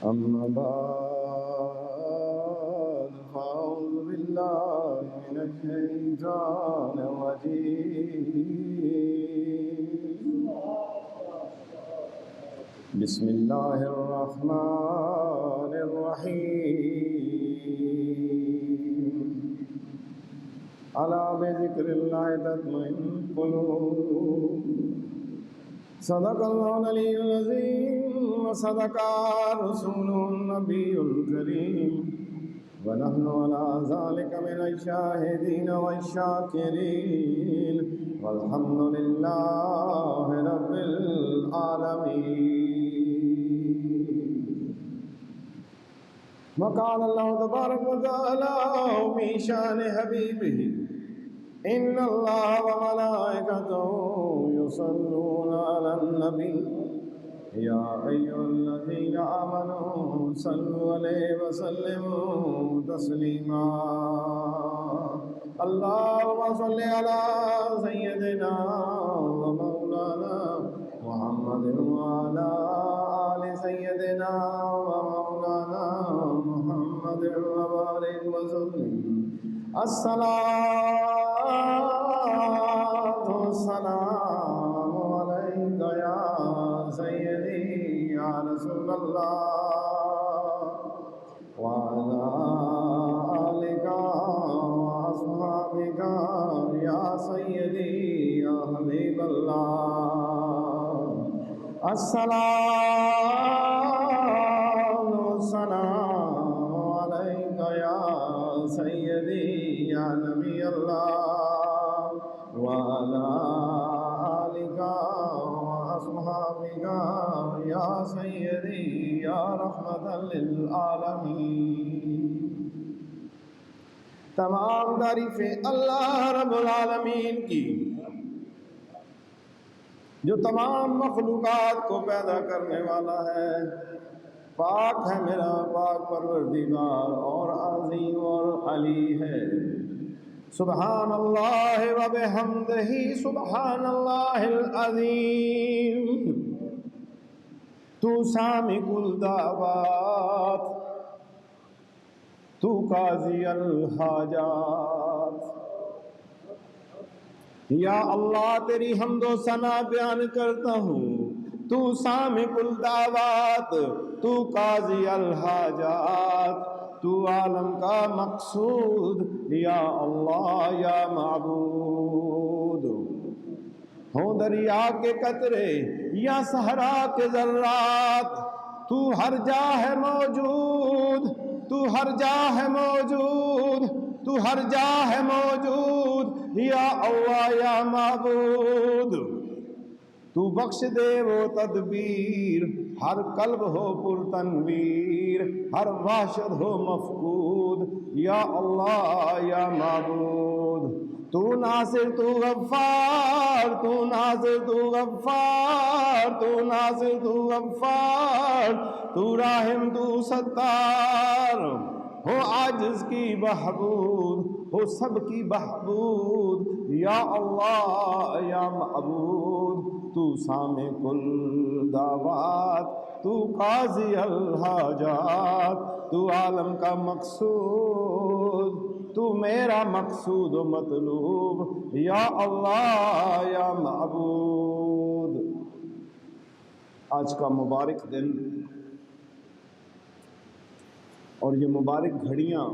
أما بعد فأعوذ بالله من الشيطان الرجيم بسم الله الرحمن الرحيم ألا بذكر الله تطمئن القلوب صدق الله العلي العظيم وصدق رسوله النبي الكريم ونحن على ذلك من الشاهدين والشاكرين والحمد لله رب العالمين. وقال الله تبارك وتعالى في شان حبيبه إن الله وملائكته يصلون على النبي يا أيها الذين آمنوا صلوا عليه وسلموا تسليما. اللهم صل على سيدنا ومولانا محمد وعلى آل سيدنا ومولانا محمد وبارك وسلم. الصلاة والسلام عليك يا سيدي يا رسول الله وعلى آلك وأصحابك يا سيدي يا حبيب الله. الصلاة والسلام عليك يا سيدي يا نبي الله وعلى آلك وأصحابك يا سيدي يا رحمة للعالمين. تمام تعریفیں اللہ رب العالمین کی جو تمام مخلوقات کو پیدا کرنے والا ہے. پاک ہے میرا پاک پروردگار اور عظیم اور علی ہے. سبحان اللہ و بحمدہ سبحان اللہ العظیم. تو سامع الدعوات تو قاضی الحاجات. یا اللہ تیری حمد و ثنا بیان کرتا ہوں. تو سامع الدعوات تو قاضی الحاجات تو عالم کا مقصود یا اللہ یا معبود. ہوں دریا کے قطرے یا صحرا کے ذرات تو ہر جا ہے موجود تو ہر جا ہے موجود تو ہر جا ہے موجود یا اللہ یا معبود. تو بخش دے وہ تدبیر ہر قلب ہو پر تنویر ہر وحشت ہو مفقود یا اللہ یا معبود. تو ناصر تو غفار تو ناصر تو غفار تو ناصر تو غفار تو راحم تو ستار. ہو عاجز کی بہبود ہو سب کی بہبود یا اللہ یا معبود. تو سامع کل دعوات تو قاضی الحاجات تو عالم کا مقصود تو میرا مقصود و مطلوب یا اللہ یا معبود. آج کا مبارک دن اور یہ مبارک گھڑیاں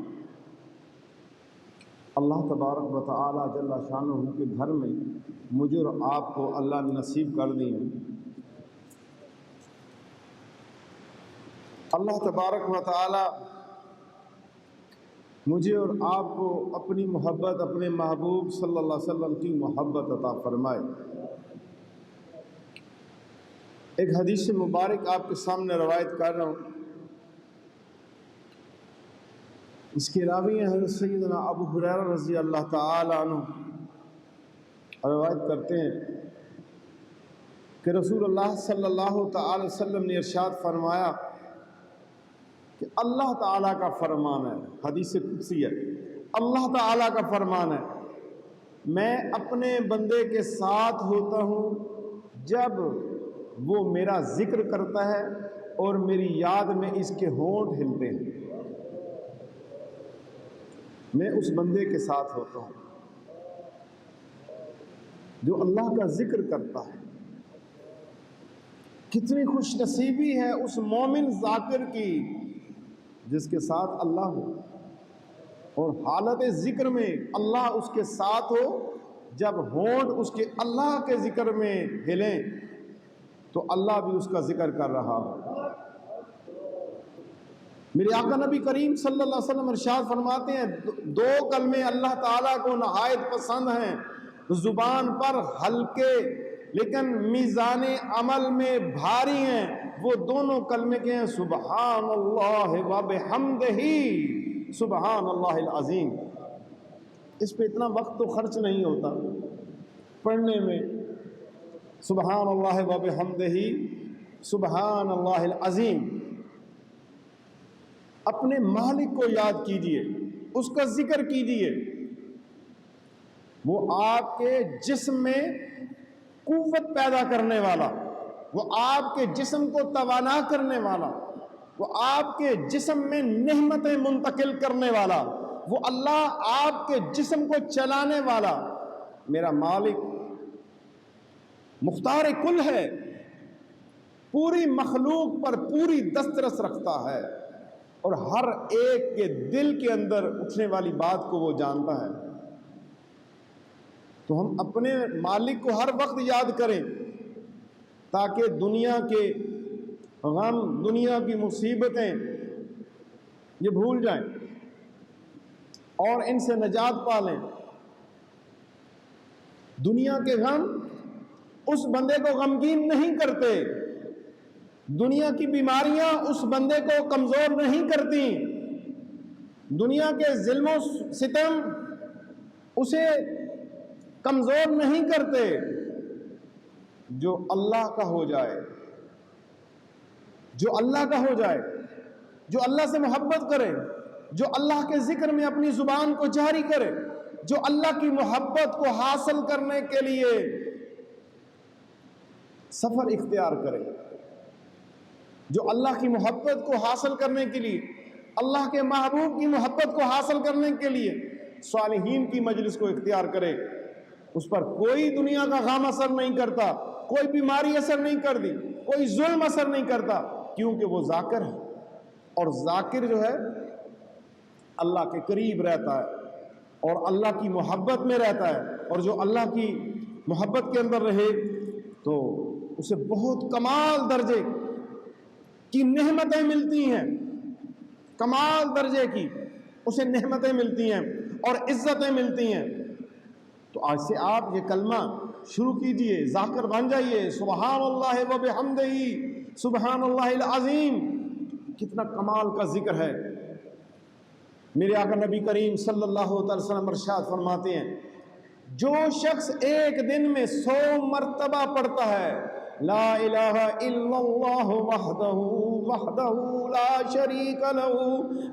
اللہ تبارک و تعالی جل شانہ کے گھر میں مجھے اور آپ کو اللہ نے نصیب کر دی ہیں. اللہ تبارک و تعالی مجھے اور آپ کو اپنی محبت اپنے محبوب صلی اللہ علیہ وسلم کی محبت عطا فرمائے. ایک حدیث مبارک آپ کے سامنے روایت کر رہا ہوں. اس کے راوی ہیں حضرت سیدنا ابو ہریرہ رضی اللہ تعالی عنہ روایت کرتے ہیں کہ رسول اللہ صلی اللہ تعالی وسلم نے ارشاد فرمایا کہ اللہ تعالیٰ کا فرمان ہے. حدیث قدسی ہے. اللہ تعالیٰ کا فرمان ہے میں اپنے بندے کے ساتھ ہوتا ہوں جب وہ میرا ذکر کرتا ہے اور میری یاد میں اس کے ہونٹ ہلتے ہیں، میں اس بندے کے ساتھ ہوتا ہوں جو اللہ کا ذکر کرتا ہے۔ کتنی خوش نصیبی ہے اس مومن ذاکر کی جس کے ساتھ اللہ ہو، اور حالت ذکر میں اللہ اس کے ساتھ ہو۔ جب ہونٹ اس کے اللہ کے ذکر میں ہلیں تو اللہ بھی اس کا ذکر کر رہا ہو۔ میرے آقا نبی کریم صلی اللہ علیہ وسلم ارشاد فرماتے ہیں، دو کلمے اللہ تعالیٰ کو نہایت پسند ہیں، زبان پر ہلکے لیکن میزان عمل میں بھاری ہیں، وہ دونوں کلمے کے ہیں، سبحان اللہ و بحمدہ، سبحان اللہ العظیم۔ اس پہ اتنا وقت تو خرچ نہیں ہوتا پڑھنے میں، سبحان اللہ و بحمدہ سبحان اللہ العظیم۔ اپنے مالک کو یاد کیجئے، اس کا ذکر کیجئے، وہ آپ کے جسم میں قوت پیدا کرنے والا، وہ آپ کے جسم کو توانا کرنے والا، وہ آپ کے جسم میں نعمتیں منتقل کرنے والا، وہ اللہ آپ کے جسم کو چلانے والا میرا مالک مختار کل ہے، پوری مخلوق پر پوری دسترس رکھتا ہے، اور ہر ایک کے دل کے اندر اٹھنے والی بات کو وہ جانتا ہے۔ تو ہم اپنے مالک کو ہر وقت یاد کریں تاکہ دنیا کے غم، دنیا کی مصیبتیں یہ بھول جائیں اور ان سے نجات پا لیں۔ دنیا کے غم اس بندے کو غمگین نہیں کرتے، دنیا کی بیماریاں اس بندے کو کمزور نہیں کرتی، دنیا کے ظلم و ستم اسے کمزور نہیں کرتے۔ جو اللہ کا ہو جائے، جو اللہ کا ہو جائے، جو اللہ سے محبت کرے، جو اللہ کے ذکر میں اپنی زبان کو جاری کرے، جو اللہ کی محبت کو حاصل کرنے کے لیے سفر اختیار کرے، جو اللہ کی محبت کو حاصل کرنے کے لیے، اللہ کے محبوب کی محبت کو حاصل کرنے کے لیے صالحین کی مجلس کو اختیار کرے، اس پر کوئی دنیا کا غم اثر نہیں کرتا، کوئی بیماری اثر نہیں کرتی، کوئی ظلم اثر نہیں کرتا، کیونکہ وہ ذاکر ہے، اور ذاکر جو ہے اللہ کے قریب رہتا ہے اور اللہ کی محبت میں رہتا ہے، اور جو اللہ کی محبت کے اندر رہے تو اسے بہت کمال درجے کی نعمتیں ملتی ہیں، کمال درجے کی اسے نعمتیں ملتی ہیں اور عزتیں ملتی ہیں۔ تو آج سے آپ یہ کلمہ شروع کیجئے، ذاکر بن جائیے، سبحان اللہ و بحمدہ سبحان اللہ العظیم۔ کتنا کمال کا ذکر ہے۔ میرے آقا نبی کریم صلی اللہ علیہ وسلم ارشاد فرماتے ہیں، جو شخص ایک دن میں 100 مرتبہ پڑھتا ہے لا الہ الا اللہ وحدہ لا شریک لہ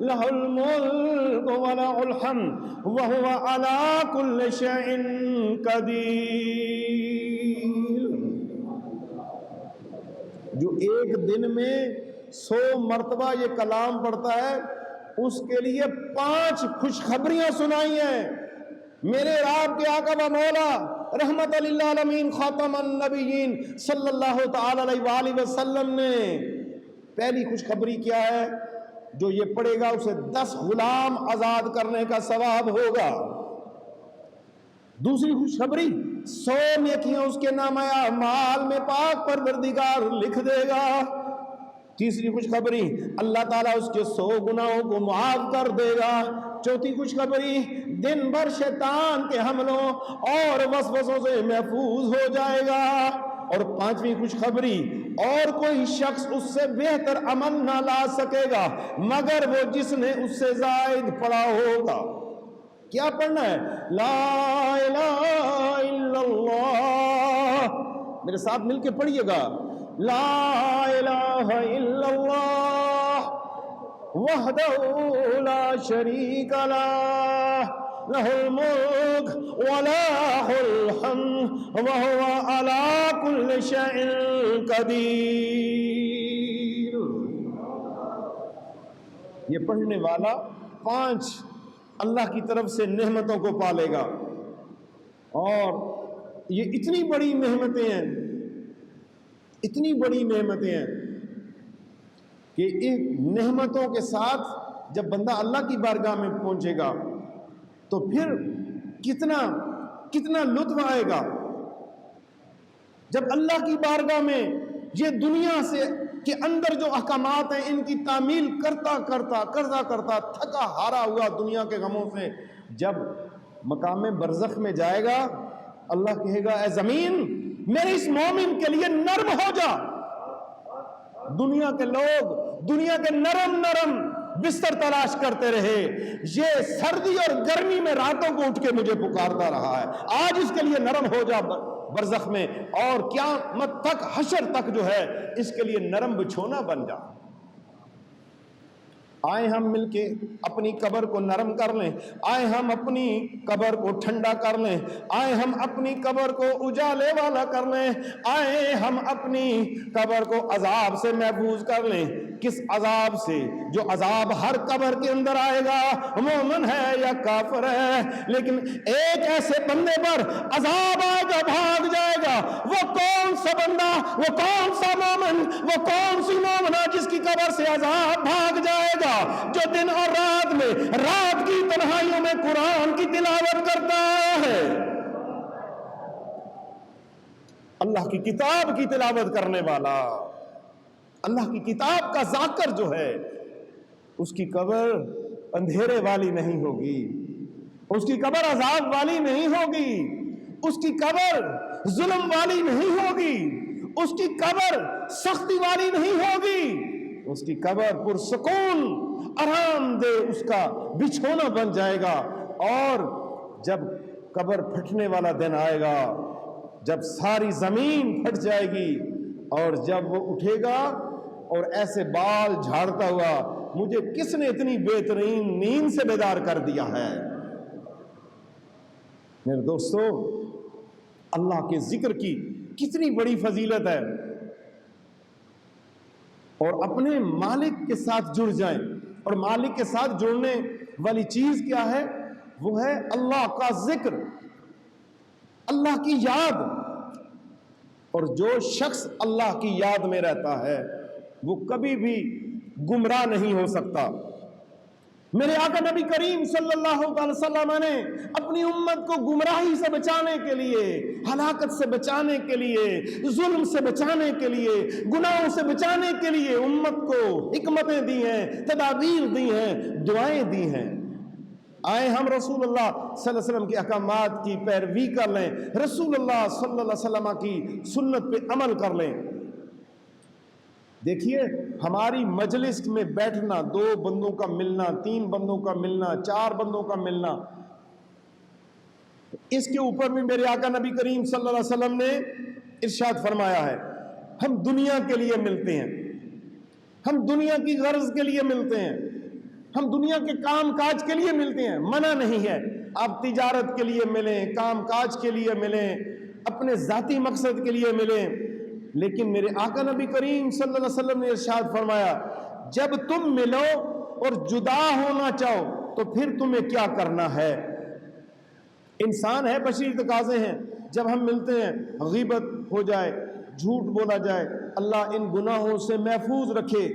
لہ الملک ولہ الحمد وہو علی کل شیء قدیر، جو ایک دن میں 100 مرتبہ یہ کلام پڑھتا ہے اس کے لیے 5 خوشخبریاں سنائی ہیں میرے آپ کے آقا و مولا رحمت للعالمین خاتم النبیین صلی اللہ تعالی علیہ وآلہ وسلم نے۔ پہلی خوشخبری کیا ہے؟ جو یہ پڑھے گا اسے 10 غلام آزاد کرنے کا ثواب ہوگا۔ دوسری خوشخبری 100 نیکیاں اس کے نامہ اعمال میں پاک پروردگار لکھ دے گا۔ تیسری خوشخبری اللہ تعالیٰ اس کے 100 گناہوں کو معاف کر دے گا۔ چوتھی خوشخبری دن بھر شیطان کے حملوں اور وسوسوں سے محفوظ ہو جائے گا۔ اور پانچویں خوشخبری اور کوئی شخص اس سے بہتر عمل نہ لا سکے گا مگر وہ جس نے اس سے زائد پڑھا ہوگا۔ کیا پڑھنا ہے؟ لا الہ الا اللہ۔ میرے ساتھ مل کے پڑھیے گا، لا الہ الا اللہ وحدہ لا شریک لہ لہ الملک ولہ الحمد وہو علی کل شیء قدیر۔ یہ پڑھنے والا 5 اللہ کی طرف سے نعمتوں کو پالے گا، اور یہ اتنی بڑی نعمتیں ہیں، اتنی بڑی نعمتیں ہیں کہ ان نعمتوں کے ساتھ جب بندہ اللہ کی بارگاہ میں پہنچے گا تو پھر کتنا لطف آئے گا جب اللہ کی بارگاہ میں یہ دنیا سے کے اندر جو احکامات ہیں ان کی تعمیل کرتا تھکا ہارا ہوا دنیا کے غموں سے جب مقام برزخ میں جائے گا، اللہ کہے گا اے زمین میرے اس مومن کے لیے نرم ہو جا۔ دنیا کے لوگ دنیا کے نرم بستر تلاش کرتے رہے، یہ سردی اور گرمی میں راتوں کو اٹھ کے مجھے پکارتا رہا ہے، آج اس کے لیے نرم ہو جا برزخ میں، اور قیامت تک حشر تک جو ہے اس کے لیے نرم بچھونا بن جا۔ آئے ہم مل کے اپنی قبر کو نرم کر لیں، آئے ہم اپنی قبر کو ٹھنڈا کر لیں، آئے ہم اپنی قبر کو اجالے والا کر لیں، آئے ہم اپنی قبر کو عذاب سے محفوظ کر لیں۔ کس عذاب سے؟ جو عذاب ہر قبر کے اندر آئے گا، مومن ہے یا کافر ہے، لیکن ایک ایسے بندے پر عذاب آئے گا بھاگ جائے گا۔ وہ کون سا بندہ، وہ کون سا مومن، وہ کون سی مومنہ جس کی قبر سے عذاب بھاگ جائے گا؟ جو دن اور رات میں، رات کی تنہائیوں میں قرآن کی تلاوت کرتا ہے، اللہ کی کتاب کی تلاوت کرنے والا، اللہ کی کتاب کا ذاکر جو ہے، اس کی قبر اندھیرے والی نہیں ہوگی، اس کی قبر عذاب والی نہیں ہوگی، اس کی قبر ظلم والی نہیں ہوگی، اس کی قبر سختی والی نہیں ہوگی، اس کی قبر پرسکون آرام دہ اس کا بچھونا بن جائے گا۔ اور جب قبر پھٹنے والا دن آئے گا، جب ساری زمین پھٹ جائے گی، اور جب وہ اٹھے گا اور ایسے بال جھاڑتا ہوا، مجھے کس نے اتنی بہترین نیند سے بیدار کر دیا ہے؟ میرے دوستو، اللہ کے ذکر کی کتنی بڑی فضیلت ہے، اور اپنے مالک کے ساتھ جڑ جائیں، اور مالک کے ساتھ جڑنے والی چیز کیا ہے؟ وہ ہے اللہ کا ذکر، اللہ کی یاد۔ اور جو شخص اللہ کی یاد میں رہتا ہے وہ کبھی بھی گمراہ نہیں ہو سکتا۔ میرے آقا نبی کریم صلی اللہ علیہ وسلم نے اپنی امت کو گمراہی سے بچانے کے لیے، ہلاکت سے بچانے کے لیے، ظلم سے بچانے کے لیے، گناہوں سے بچانے کے لیے امت کو حکمتیں دی ہیں، تدابیر دی ہیں، دعائیں دی ہیں۔ آئے ہم رسول اللہ صلی اللہ علیہ وسلم کے احکامات کی پیروی کر لیں، رسول اللہ صلی اللہ علیہ وسلم کی سنت پہ عمل کر لیں۔ دیکھیے، ہماری مجلس میں بیٹھنا، 2 بندوں کا ملنا، 3 بندوں کا ملنا، 4 بندوں کا ملنا، اس کے اوپر بھی میرے آقا نبی کریم صلی اللہ علیہ وسلم نے ارشاد فرمایا ہے، ہم دنیا کے لیے ملتے ہیں، ہم دنیا کی غرض کے لیے ملتے ہیں، ہم دنیا کے کام کاج کے لیے ملتے ہیں۔ منع نہیں ہے آپ تجارت کے لیے ملیں، کام کاج کے لیے ملیں، اپنے ذاتی مقصد کے لیے ملیں، لیکن میرے آقا نبی کریم صلی اللہ علیہ وسلم نے ارشاد فرمایا، جب تم ملو اور جدا ہونا چاہو تو پھر تمہیں کیا کرنا ہے؟ انسان ہے، بشری تقاضے ہیں، جب ہم ملتے ہیں غیبت ہو جائے، جھوٹ بولا جائے، اللہ ان گناہوں سے محفوظ رکھے،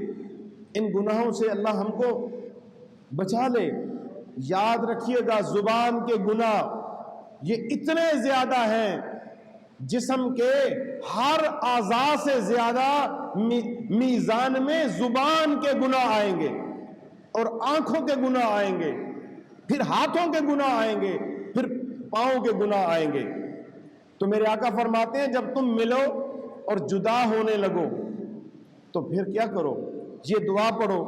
ان گناہوں سے اللہ ہم کو بچا لے۔ یاد رکھیے گا، زبان کے گناہ یہ اتنے زیادہ ہیں، جسم کے ہر اعضاء سے زیادہ میزان میں زبان کے گناہ آئیں گے، اور آنکھوں کے گناہ آئیں گے، پھر ہاتھوں کے گناہ آئیں گے، پھر پاؤں کے گناہ آئیں گے۔ تو میرے آقا فرماتے ہیں، جب تم ملو اور جدا ہونے لگو تو پھر کیا کرو؟ یہ دعا پڑھو۔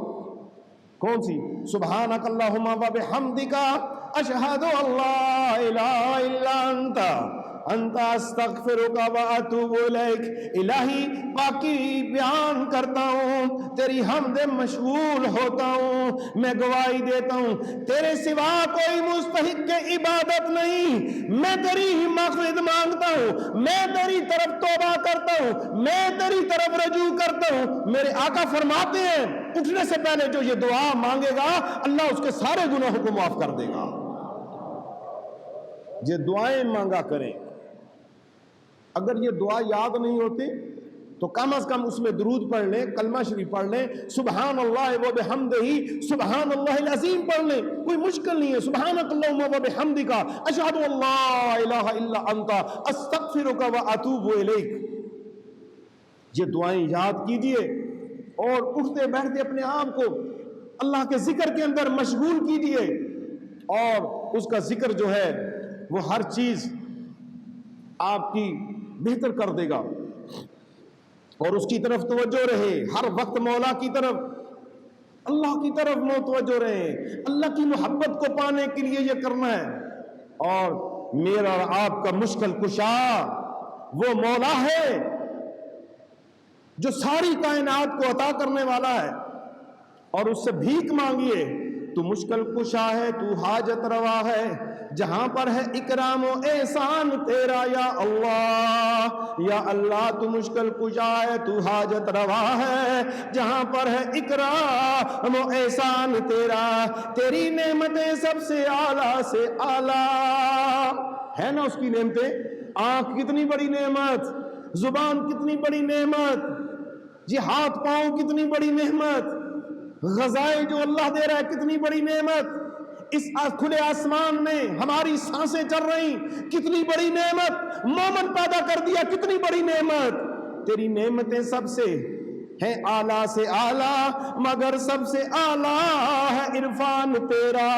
کون سی؟ سبحانک اللہم و بحمدک اشہد ان لا الہ الا انت انت استغفرک و اتوب الیک، الہی پاکی بیان کرتا ہوں، تیری حمد مشغول ہوتا ہوں، میں گواہی دیتا ہوں تیرے سوا کوئی مستحق عبادت نہیں، میں تیری ہی مغفرت مانگتا ہوں، میں تیری طرف توبہ کرتا ہوں، میں تیری طرف رجوع کرتا ہوں۔ میرے آقا فرماتے ہیں اٹھنے سے پہلے جو یہ دعا مانگے گا اللہ اس کے سارے گناہوں کو معاف کر دے گا۔ یہ دعائیں مانگا کریں، اگر یہ دعا یاد نہیں ہوتی تو کم از کم اس میں درود پڑھ لیں، کلمہ شریف پڑھ لیں، سبحان اللہ و بحمدہ، سبحان اللہ العظیم پڑھ لیں، کوئی مشکل نہیں ہے۔ سبحانک اللہم و بحمدک اشہد ان لا الہ الا انت استغفرک و اتوب الیک۔ یہ دعائیں یاد کیجئے اور اٹھتے بیٹھتے اپنے آپ کو اللہ کے ذکر کے اندر مشغول کیجئے، اور اس کا ذکر جو ہے وہ ہر چیز آپ کی بہتر کر دے گا، اور اس کی طرف توجہ رہے، ہر وقت مولا کی طرف، اللہ کی طرف متوجہ رہے، اللہ کی محبت کو پانے کے لیے یہ کرنا ہے۔ اور میرا اور آپ کا مشکل کشا وہ مولا ہے جو ساری کائنات کو عطا کرنے والا ہے، اور اس سے بھیک مانگیے، تو مشکل کشا ہے، تو حاجت روا ہے، جہاں پر ہے اکرام و احسان تیرا یا اللہ تو مشکل کشا ہے، تو حاجت روا ہے، جہاں پر ہے اکرام و احسان تیرا، تیری نعمتیں سب سے اعلیٰ سے اعلیٰ ہے نا اس کی نعمتیں۔ آنکھ کتنی بڑی نعمت، زبان کتنی بڑی نعمت، یہ ہاتھ پاؤں کتنی بڑی نعمت، غذائیں جو اللہ دے رہا ہے کتنی بڑی نعمت، اس کھلے آسمان میں ہماری سانسیں چل رہی کتنی بڑی نعمت، مومن پیدا کر دیا کتنی بڑی نعمت۔ تیری نعمتیں سب سے ہیں اعلیٰ سے اعلیٰ، مگر سب سے اعلیٰ ہے عرفان تیرا،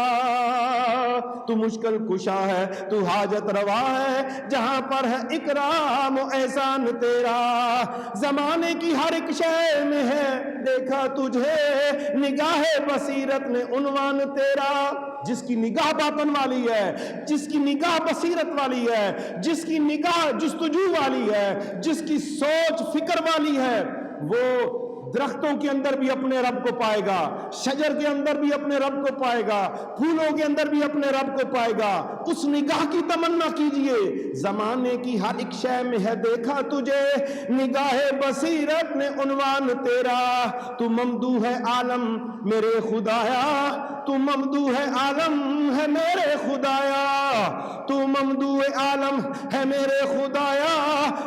تو مشکل کشا ہے، تو حاجت روا ہے، جہاں پر ہے اکرام و احسان تیرا، زمانے کی ہر ایک شے میں ہے دیکھا تجھے، نگاہ بصیرت نے عنوان تیرا، جس کی نگاہ باطن والی ہے، جس کی نگاہ بصیرت والی ہے، جس کی نگاہ جستجو والی ہے، جس کی سوچ فکر والی ہے، وہ درختوں کے اندر بھی اپنے رب کو پائے گا، شجر کے اندر بھی اپنے رب کو پائے گا، پھولوں کے اندر بھی اپنے رب کو پائے گا۔ اس نگاہ کی تمنا کیجئے، زمانے کی ہر ایک شے میں ہے دیکھا تجھے، نگاہ بصیرت نے عنوان تیرا، تو ممدوح ہے عالم میرے خدایا، تو ممدوح ہے عالم ہے میرے خدایا، تو ممدوح عالم ہے میرے خدایا،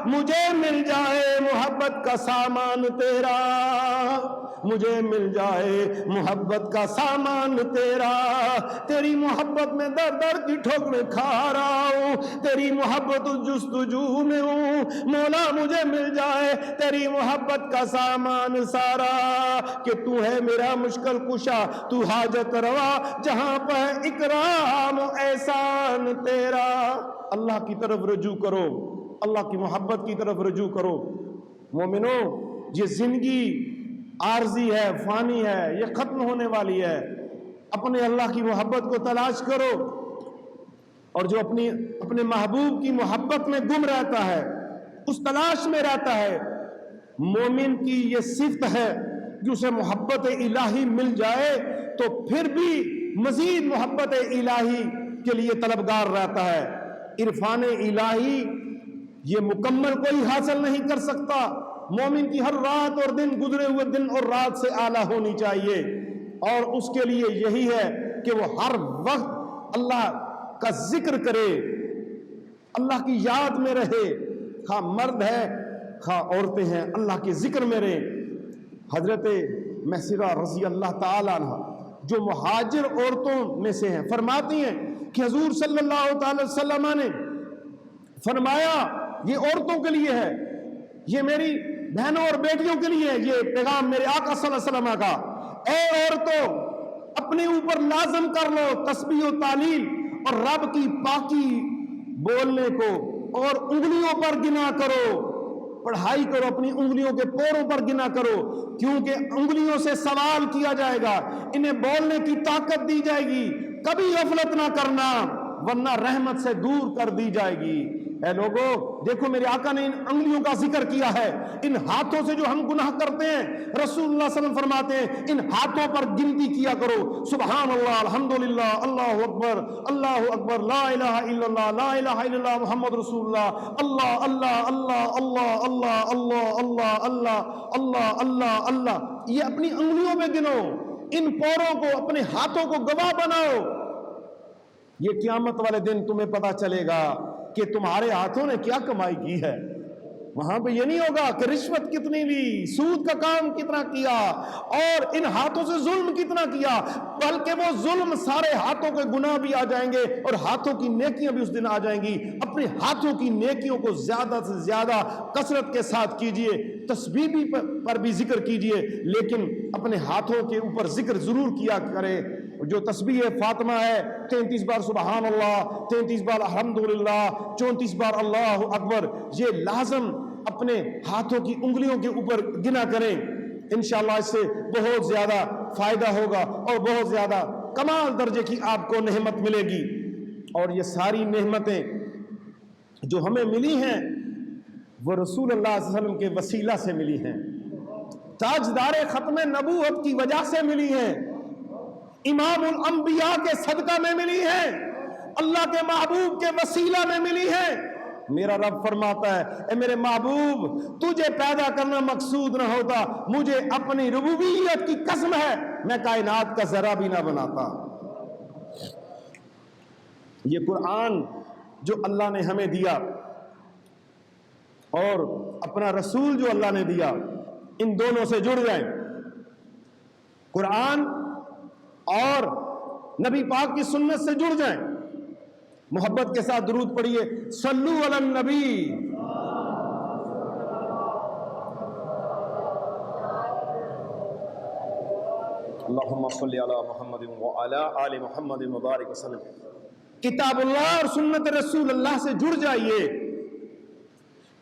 مجھے مل جائے محبت کا سامان تیرا، مجھے مل جائے محبت کا سامان تیرا، تیری محبت میں در در کی ٹھوکریں کھا رہا ہوں، تیری محبت جستجو میں ہوں، مولا مجھے مل جائے تیری محبت کا سامان سارا، کہ تو ہے میرا مشکل کشا، تو حاجت روا، جہاں پر اکرام و احسان تیرا۔ اللہ کی طرف رجوع کرو، اللہ کی محبت کی طرف رجوع کرو۔ مومنو، یہ زندگی عارضی ہے، فانی ہے، یہ ختم ہونے والی ہے، اپنے اللہ کی محبت کو تلاش کرو، اور جو اپنے محبوب کی محبت میں گم رہتا ہے، اس تلاش میں رہتا ہے، مومن کی یہ صفت ہے کہ اسے محبت الہی مل جائے تو پھر بھی مزید محبت الہی کے لیے طلبگار رہتا ہے۔ عرفان الہی یہ مکمل کوئی حاصل نہیں کر سکتا، مومن کی ہر رات اور دن گزرے ہوئے دن اور رات سے اعلیٰ ہونی چاہیے، اور اس کے لیے یہی ہے کہ وہ ہر وقت اللہ کا ذکر کرے، اللہ کی یاد میں رہے، خواہ مرد ہے خواہ عورتیں ہیں، اللہ کے ذکر میں رہے۔ حضرت محسرہ رضی اللہ تعالیٰ عنہ جو مہاجر عورتوں میں سے ہیں، فرماتی ہیں کہ حضور صلی اللہ تعالی وسلم نے فرمایا یہ عورتوں کے لیے ہے، یہ میری بہنوں اور بیٹیوں کے لیے ہے، یہ پیغام میرے آقا صلی اللہ علیہ وسلم کا، اے عورتوں اپنے اوپر لازم کر لو تسبیح و تعلیل اور رب کی پاکی بولنے کو، اور انگلیوں پر گنا کرو، پڑھائی کرو، اپنی انگلیوں کے پوروں پر گنا کرو، کیونکہ انگلیوں سے سوال کیا جائے گا، انہیں بولنے کی طاقت دی جائے گی، کبھی غفلت نہ کرنا ورنہ رحمت سے دور کر دی جائے گی۔ اے لوگو دیکھو میرے آقا نے ان انگلیوں کا ذکر کیا ہے، ان ہاتھوں سے جو ہم گناہ کرتے ہیں رسول اللہ صلی اللہ علیہ وسلم فرماتے ہیں ان ہاتھوں پر گنتی کیا کرو، سبحان اللہ، الحمدللہ، اللہ اکبر، لا الہ الا اللہ، لا الہ الا اللہ، محمد رسول اللہ، اللہ اللہ اللہ اللہ اللہ اللہ اللہ اللہ اللہ اللہ اللہ، یہ اپنی انگلیوں میں گنو، ان پوروں کو اپنے ہاتھوں کو گواہ بناؤ، یہ قیامت والے دن تمہیں پتا چلے گا کہ تمہارے ہاتھوں نے کیا کمائی کی ہے۔ وہاں پہ یہ نہیں ہوگا کہ رشوت کتنی لی، سود کا کام کتنا کیا اور ان ہاتھوں سے ظلم کتنا کیا، بلکہ وہ ظلم سارے ہاتھوں کے گناہ بھی آ جائیں گے اور ہاتھوں کی نیکیاں بھی اس دن آ جائیں گی۔ اپنے ہاتھوں کی نیکیوں کو زیادہ سے زیادہ کثرت کے ساتھ کیجئے، تسبیح پر بھی ذکر کیجئے، لیکن اپنے ہاتھوں کے اوپر ذکر ضرور کیا کرے۔ جو تسبیح فاطمہ ہے 33 بار سبحان اللہ، 33 بار الحمدللہ، 34 بار اللہ اکبر، یہ لازم اپنے ہاتھوں کی انگلیوں کے اوپر گنا کریں، انشاءاللہ اس سے بہت زیادہ فائدہ ہوگا اور بہت زیادہ کمال درجے کی آپ کو نعمت ملے گی۔ اور یہ ساری نعمتیں جو ہمیں ملی ہیں وہ رسول اللہ صلی اللہ علیہ وسلم کے وسیلہ سے ملی ہیں، تاجدار ختم نبوت کی وجہ سے ملی ہیں، امام الانبیاء کے صدقہ میں ملی ہیں، اللہ کے محبوب کے وسیلہ میں ملی ہیں۔ میرا رب فرماتا ہے اے میرے محبوب تجھے پیدا کرنا مقصود نہ ہوتا، مجھے اپنی ربوبیت کی قسم ہے میں کائنات کا ذرہ بھی نہ بناتا۔ یہ قرآن جو اللہ نے ہمیں دیا اور اپنا رسول جو اللہ نے دیا، ان دونوں سے جڑ جائیں، قرآن اور نبی پاک کی سنت سے جڑ جائیں۔ محبت کے ساتھ درود پڑھیے، صلو علی النبی۔ اللہم صلی علی محمد وعلی آل محمد مبارک وسلم۔ کتاب اللہ اور سنت رسول اللہ سے جڑ جائیے،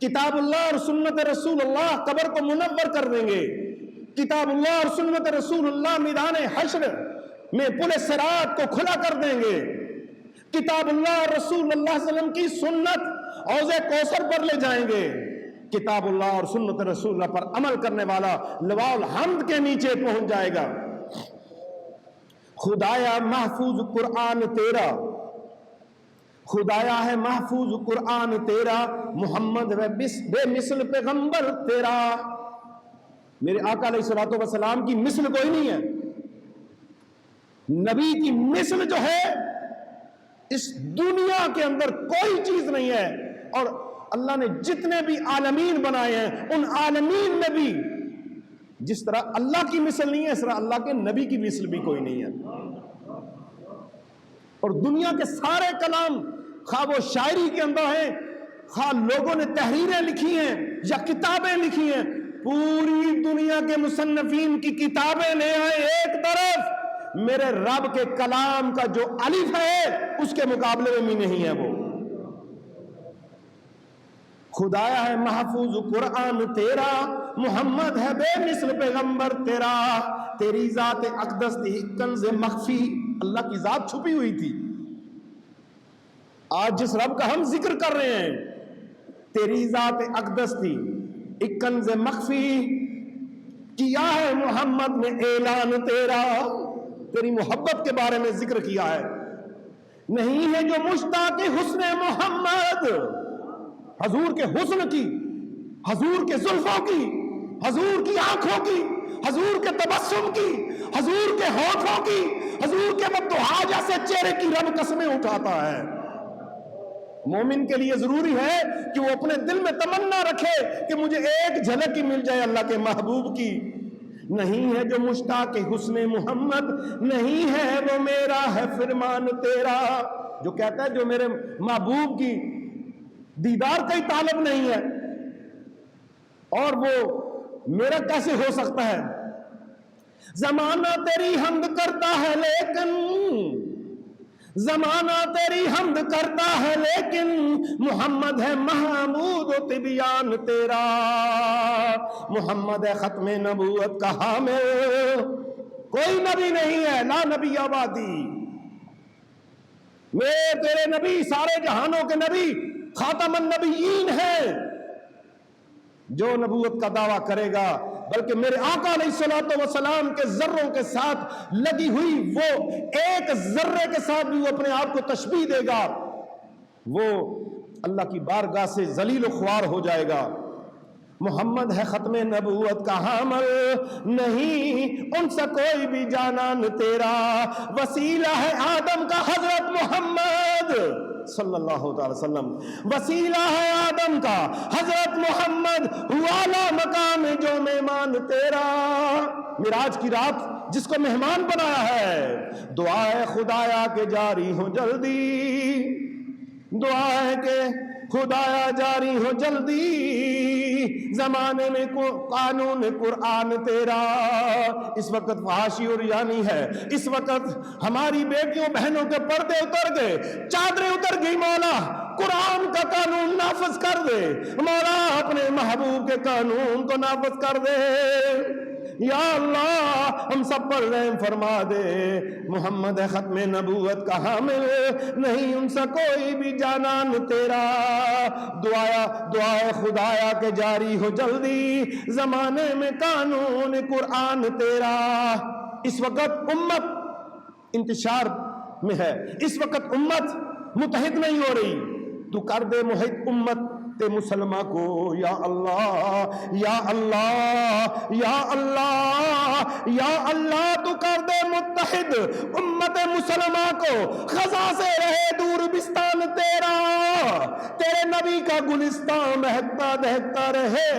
کتاب اللہ اور سنت رسول اللہ قبر کو منور کر دیں گے، کتاب اللہ اور سنت رسول اللہ میدان حشر میں پل صراط کو کھلا کر دیں گے، کتاب اللہ اور رسول اللہ صلی اللہ علیہ وسلم کی سنت حوض کوثر پر لے جائیں گے، کتاب اللہ اور سنت رسول اللہ پر عمل کرنے والا لواء الحمد کے نیچے پہنچ جائے گا۔ خدایا محفوظ قرآن تیرا، خدایا ہے محفوظ قرآن تیرا، محمد بے مثل پیغمبر تیرا۔ میرے آقا علیہ الصلوۃ والسلام کی مثل کوئی نہیں ہے، نبی کی مثل جو ہے اس دنیا کے اندر کوئی چیز نہیں ہے، اور اللہ نے جتنے بھی عالمین بنائے ہیں ان عالمین میں بھی جس طرح اللہ کی مثل نہیں ہے اس طرح اللہ کے نبی کی مثل بھی کوئی نہیں ہے۔ اور دنیا کے سارے کلام خواہ وہ شاعری کے اندر ہیں، خواہ لوگوں نے تحریریں لکھی ہیں یا کتابیں لکھی ہیں، پوری دنیا کے مصنفین کی کتابیں لے آئے ایک طرف، میرے رب کے کلام کا جو الف ہے اس کے مقابلے میں بھی نہیں ہے وہ۔ خدایا ہے محفوظ قرآن تیرا، محمد ہے بے مثل پیغمبر تیرا، تیری ذات اقدس تھی کنز مخفی، اللہ کی ذات چھپی ہوئی تھی، آج جس رب کا ہم ذکر کر رہے ہیں تیری ذات اقدس تھی ایک کنز مخفی، کیا ہے محمد نے اعلان تیرا، تیری محبت کے بارے میں ذکر کیا ہے، نہیں ہے جو مشتاق حسن محمد، حضور کے حسن کی، حضور کے زلفوں کی، حضور کی آنکھوں کی، حضور کے تبسم کی، حضور کے ہونٹوں کی، حضور کے مدعا جیسے چہرے کی رب قسمیں اٹھاتا ہے۔ مومن کے لیے ضروری ہے کہ وہ اپنے دل میں تمنا رکھے کہ مجھے ایک جھلک ہی مل جائے اللہ کے محبوب کی، نہیں ہے جو مشتاق حسن محمد، نہیں ہے وہ میرا ہے فرمان تیرا، جو کہتا ہے جو میرے محبوب کی دیدار کا ہی طالب نہیں ہے اور وہ میرا کیسے ہو سکتا ہے، زمانہ تیری حمد کرتا ہے لیکن، زمانہ تیری حمد کرتا ہے لیکن، محمد ہے محمود و طبیان تیرا، محمد ہے ختم نبوت کا حامل، کوئی نبی نہیں ہے، لا نبی آبادی، میں تیرے نبی سارے جہانوں کے نبی خاتم النبیین ہے جو نبوت کا دعویٰ کرے گا، بلکہ میرے آقا علیہ الصلوۃ والسلام کے ذروں کے ساتھ لگی ہوئی وہ ایک ذرے کے ساتھ بھی وہ اپنے آپ کو تشبیہ دے گا، وہ اللہ کی بارگاہ سے ذلیل و خوار ہو جائے گا۔ محمد ہے ختم نبوت کا حامل، نہیں ان سے کوئی بھی جانان تیرا، وسیلہ ہے آدم کا حضرت محمد صلی اللہ علیہ وسلم، وسیلہ ہے آدم کا حضرت محمد، والا مقام جو مہمان تیرا۔ معراج کی رات جس کو مہمان بنایا ہے، دعا ہے خدایا کہ جاری ہو جلدی، دعا ہے کہ خدایا جاری ہو جلدی، زمانے میں قانون قرآن تیرا۔ اس وقت فحاشی اور یعنی ہے، اس وقت ہماری بیٹیوں بہنوں کے پردے اتر گئے، چادریں اتر گئی، مولا قرآن کا قانون نافذ کر دے، مولا اپنے محبوب کے قانون کو نافذ کر دے، یا اللہ ہم سب پر رحم فرما دے۔ محمد ہے ختم نبوت کا حامل، نہیں ان سے کوئی بھی جانان تیرا، دعا ہے خدایا کہ جاری ہو جلدی، زمانے میں قانون قرآن تیرا۔ اس وقت امت انتشار میں ہے، اس وقت امت متحد نہیں ہو رہی، تو کر دے محد امت مسلمہ کو، یا اللہ یا اللہ یا اللہ یا اللہ، تو کر دے متحد امت مسلمہ کو، خزاں سے رہے دور بستان تیرا، تیرے نبی کا گلستان مہکتا دہکتا رہے،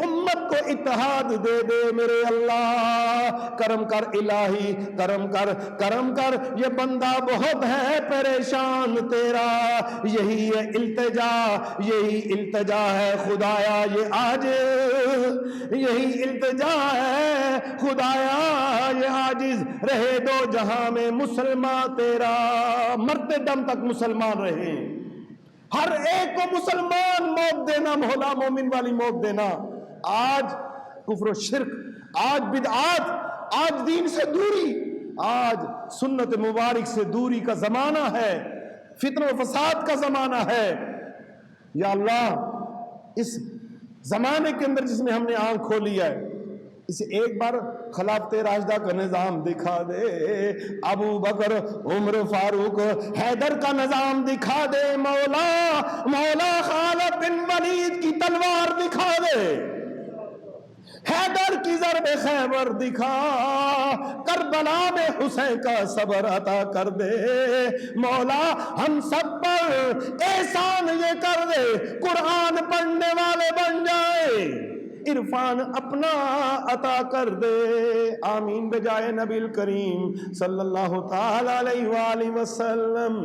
امت کو اتحاد دے دے میرے اللہ، کرم کر الہی، کرم کر کرم کر، یہ بندہ بہت ہے پریشان تیرا، یہی ہے التجا، یہی التجا ہے خدایا یہ آج، یہی التجا ہے خدایا یہ عاجز، رہے دو جہاں میں مسلمان تیرا، مرتے دم تک مسلمان رہے، ہر ایک کو مسلمان موت دینا، مولا مومن والی موت دینا۔ آج کفر و شرک، آج بدعات، آج دین سے دوری، آج سنت مبارک سے دوری کا زمانہ ہے، فتن و فساد کا زمانہ ہے۔ یا اللہ اس زمانے کے اندر جس میں ہم نے آنکھ کھولی ہے، اسے ایک بار خلافت راشدہ کا نظام دکھا دے، ابو بکر عمر فاروق حیدر کا نظام دکھا دے، مولا خالد بن ولید کی تلوار دکھا دے، حیدر کی ضرب خیبر دکھا، کربلا میں حسین کا صبر عطا کر دے، مولا ہم سب پر احسان یہ کر دے، قرآن پڑھنے والے بن جائے، عرفان اپنا عطا کر دے، آمین بجائے نبی الکریم صلی اللہ تعالی علیہ وآلہ وسلم۔